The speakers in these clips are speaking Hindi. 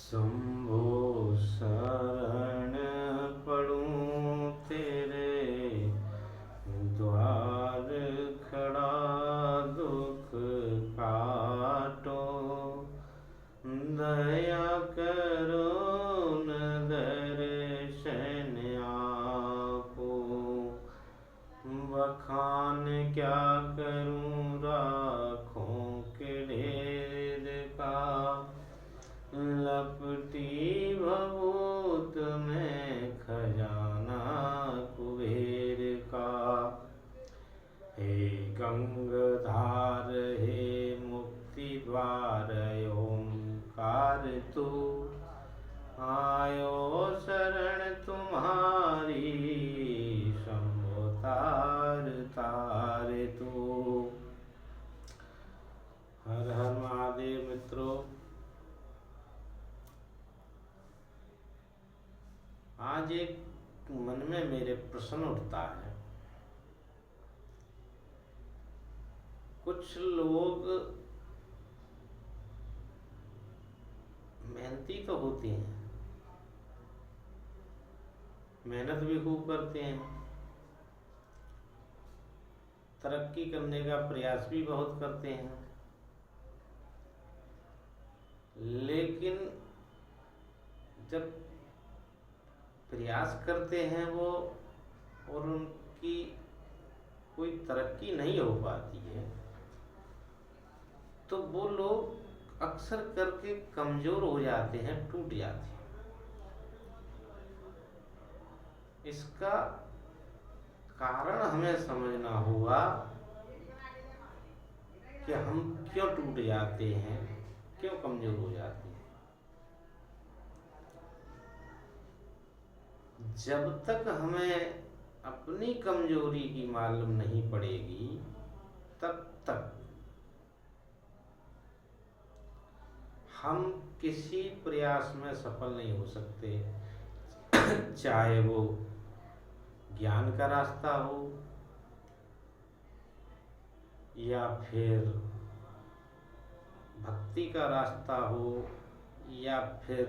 शंभो शरण पड़ूं तेरे द्वार खड़ा दुख काटो, दया करो न दर्शन आपो, बखान क्या करूं राखों के ढेर का, लपटी भभूत में खजाना कुबेर का। हे गंगाधार हे मुक्ति द्वार ओंकार तू, आयो शरण तुम्हारी शंभो तार तार तू। हर हर महादेव। मित्रों, आज एक मन में मेरे प्रश्न उठता है। कुछ लोग मेहनती तो होते हैं, मेहनत भी खूब करते हैं, तरक्की करने का प्रयास भी बहुत करते हैं, लेकिन जब प्रयास करते हैं वो और उनकी कोई तरक्की नहीं हो पाती है, तो वो लोग अक्सर करके कमजोर हो जाते हैं, टूट जाते हैं। इसका कारण हमें समझना होगा कि हम क्यों टूट जाते हैं, क्यों कमजोर हो जाते हैं। जब तक हमें अपनी कमजोरी की मालूम नहीं पड़ेगी, तब तक हम किसी प्रयास में सफल नहीं हो सकते। चाहे वो ज्ञान का रास्ता हो या फिर भक्ति का रास्ता हो या फिर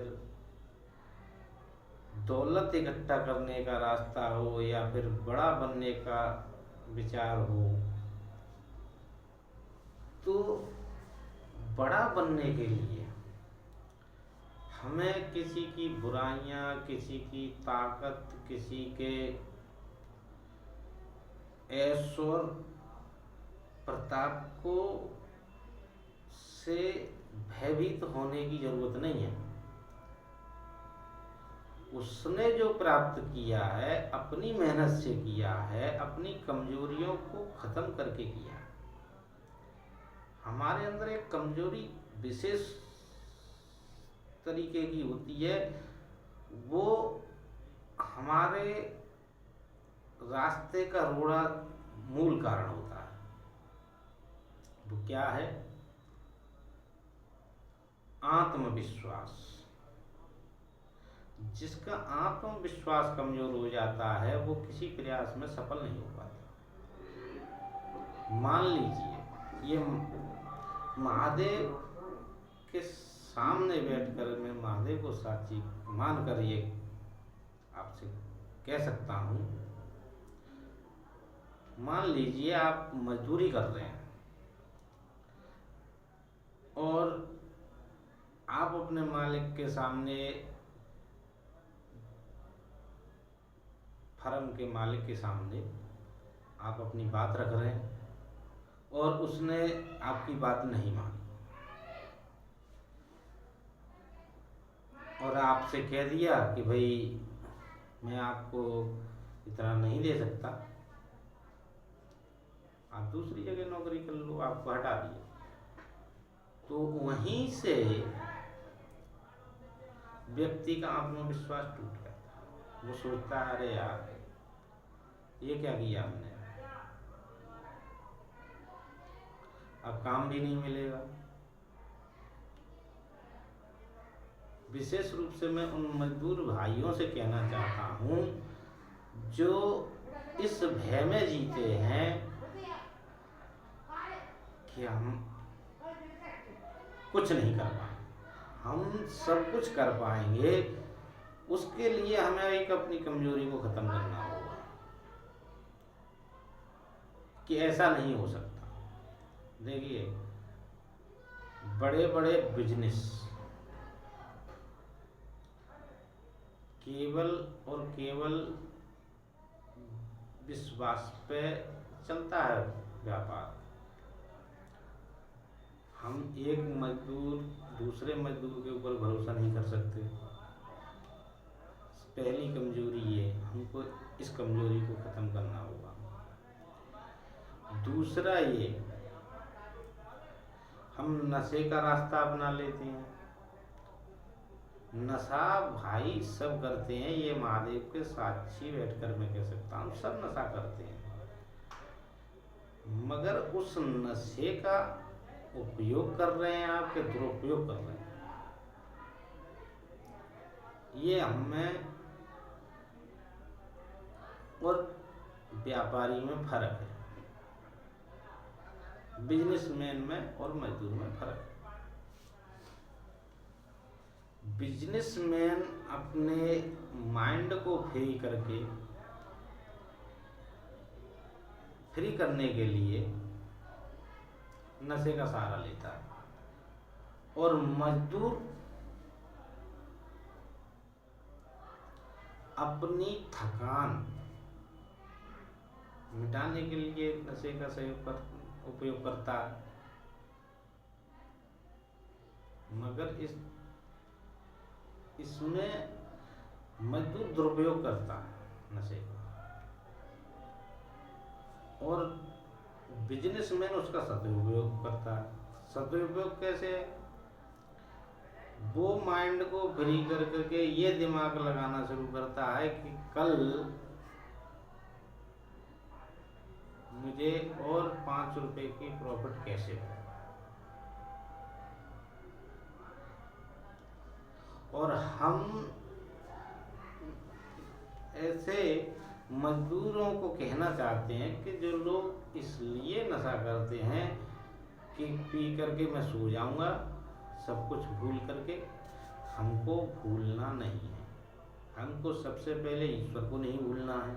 दौलत इकट्ठा करने का रास्ता हो या फिर बड़ा बनने का विचार हो। तो बड़ा बनने के लिए हमें किसी की बुराइयां, किसी की ताकत, किसी के ऐश्वर्य प्रताप को से भयभीत होने की जरूरत नहीं है। उसने जो प्राप्त किया है अपनी मेहनत से किया है, अपनी कमजोरियों को खत्म करके किया है। हमारे अंदर एक कमजोरी विशेष तरीके की होती है, वो हमारे रास्ते का रोड़ा मूल कारण होता है। वो क्या है? आत्मविश्वास। जिसका आत्मविश्वास कमजोर हो जाता है वो किसी प्रयास में सफल नहीं हो पाता। मान लीजिए ये महादेव के सामने बैठकर मैं महादेव को साक्षी मानकर ये आपसे कह सकता हूँ, मान लीजिए आप मजदूरी कर रहे हैं और आप अपने मालिक के सामने, फर्म के मालिक के सामने आप अपनी बात रख रहे हैं और उसने आपकी बात नहीं मानी और आपसे कह दिया कि भाई मैं आपको इतना नहीं दे सकता, आप दूसरी जगह नौकरी कर लो, आपको हटा दिया। तो वहीं से व्यक्ति का आत्मविश्वास टूट जाता है। वो सोचता है अरे यार ये क्या किया हमने, अब काम भी नहीं मिलेगा। विशेष रूप से मैं उन मजदूर भाइयों से कहना चाहता हूँ जो इस भय में जीते हैं कि हम कुछ नहीं कर पाए, हम सब कुछ कर पाएंगे, उसके लिए हमें एक अपनी कमजोरी को खत्म करना होगा कि ऐसा नहीं हो सकता। देखिए, बड़े बड़े बिजनेस केवल और केवल विश्वास पे चलता है व्यापार। हम एक मजदूर दूसरे मजदूर के ऊपर भरोसा नहीं कर सकते। पहली कमजोरी ये, हमको इस कमजोरी को खत्म करना होगा। दूसरा ये, हम नशे का रास्ता अपना लेते हैं। नशा भाई सब करते हैं, ये महादेव के साक्षी बैठकर मैं कह सकता हूँ, सब नशा करते हैं। मगर उस नशे का उपयोग कर रहे हैं आपके दुरुपयोग कर रहे हैं, ये हमें और व्यापारी में फर्क है, बिजनेसमैन में और मजदूर में फर्क है। बिजनेसमैन अपने माइंड को फ्री करने के लिए नशे का सहारा लेता है, और मजदूर अपनी थकान मिटाने के लिए नशे का उपयोग करता है। मगर इसमें मजदूर दुरुपयोग करता है नशे का, और बिजनेसमैन उसका सदुपयोग करता है। सदुपयोग कैसे? वो माइंड को फ्री कर करके ये दिमाग लगाना शुरू करता है कि कल मुझे और 5 रुपए की प्रॉफिट कैसे हो, और हम ऐसे मजदूरों को कहना चाहते हैं कि जो लोग इसलिए नशा करते हैं कि पी करके मैं सो जाऊंगा सब कुछ भूल करके, हमको भूलना नहीं है। हमको सबसे पहले ईश्वर को नहीं भूलना है,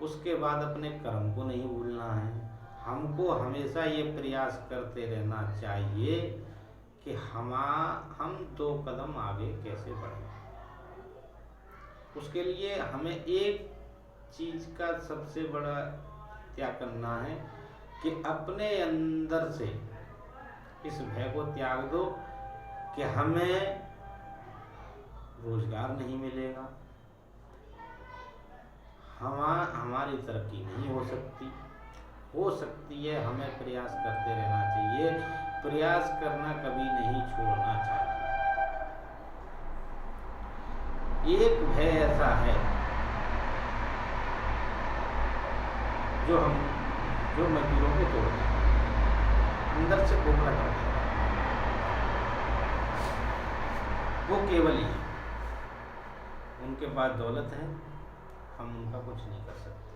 उसके बाद अपने कर्म को नहीं भूलना है। हमको हमेशा ये प्रयास करते रहना चाहिए कि हम 2 कदम आगे कैसे बढ़ें। उसके लिए हमें एक चीज का सबसे बड़ा त्याग करना है कि अपने अंदर से इस भय को त्याग दो कि हमें रोजगार नहीं मिलेगा, हमारी तरक्की नहीं हो सकती है। हमें प्रयास करते रहना चाहिए, प्रयास करना कभी नहीं छोड़ना चाहिए। एक भय ऐसा है जो मजदूरों को तोड़ता है, अंदर से खोखला कर देता है। वो केवल ही है, उनके पास दौलत है, हम उनका कुछ नहीं कर सकते।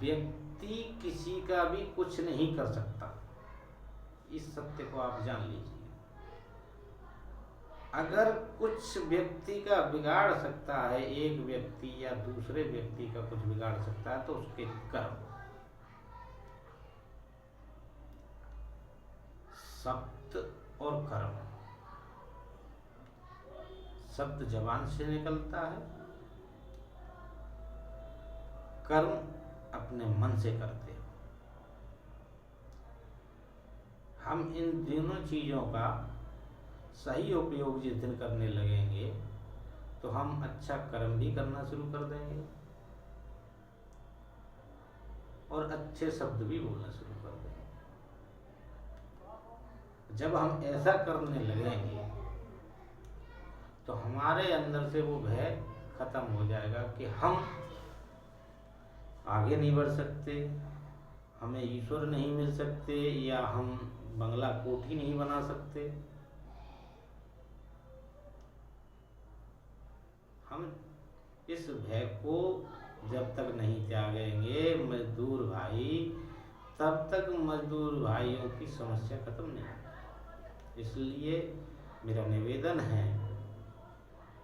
व्यक्ति किसी का भी कुछ नहीं कर सकता, इस सत्य को आप जान लीजिए। अगर कुछ व्यक्ति का बिगाड़ सकता है, एक व्यक्ति या दूसरे व्यक्ति का कुछ बिगाड़ सकता है, तो उसके कर्म। शब्द और कर्म, शब्द जबान से निकलता है, कर्म अपने मन से करते हो। हम इन दोनों चीजों का सही उपयोग जिस दिन करने लगेंगे तो हम अच्छा कर्म भी करना शुरू कर देंगे और अच्छे शब्द भी बोलना शुरू कर देंगे। जब हम ऐसा करने लगेंगे तो हमारे अंदर से वो भय खत्म हो जाएगा कि हम आगे नहीं बढ़ सकते, हमें ईश्वर नहीं मिल सकते, या हम बंगला कोठी नहीं बना सकते। हम इस भय को जब तक नहीं त्यागेंगे मजदूर भाई, तब तक मजदूर भाइयों की समस्या खत्म नहीं होगी। इसलिए मेरा निवेदन है,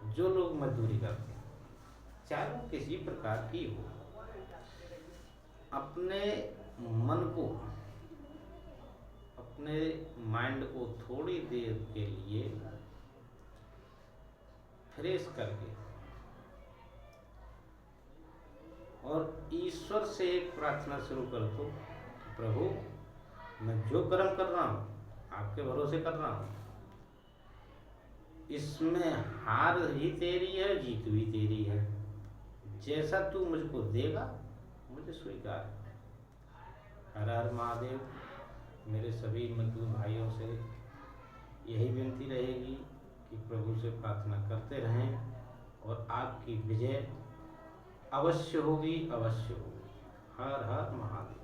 जो लोग मजदूरी करते हैं, चाहे वो किसी प्रकार की हो, अपने मन को, अपने माइंड को थोड़ी देर के लिए फ्रेश करके और ईश्वर से एक प्रार्थना शुरू कर दो, प्रभु मैं जो कर्म कर रहा हूँ आपके भरोसे कर रहा हूँ, इसमें हार ही तेरी है, जीत भी तेरी है, जैसा तू मुझको देगा मुझे स्वीकार है। हर हर महादेव। मेरे सभी मजदूर भाइयों से यही विनती रहेगी कि प्रभु से प्रार्थना करते रहें और आपकी विजय अवश्य होगी, अवश्य होगी। हर हर महादेव।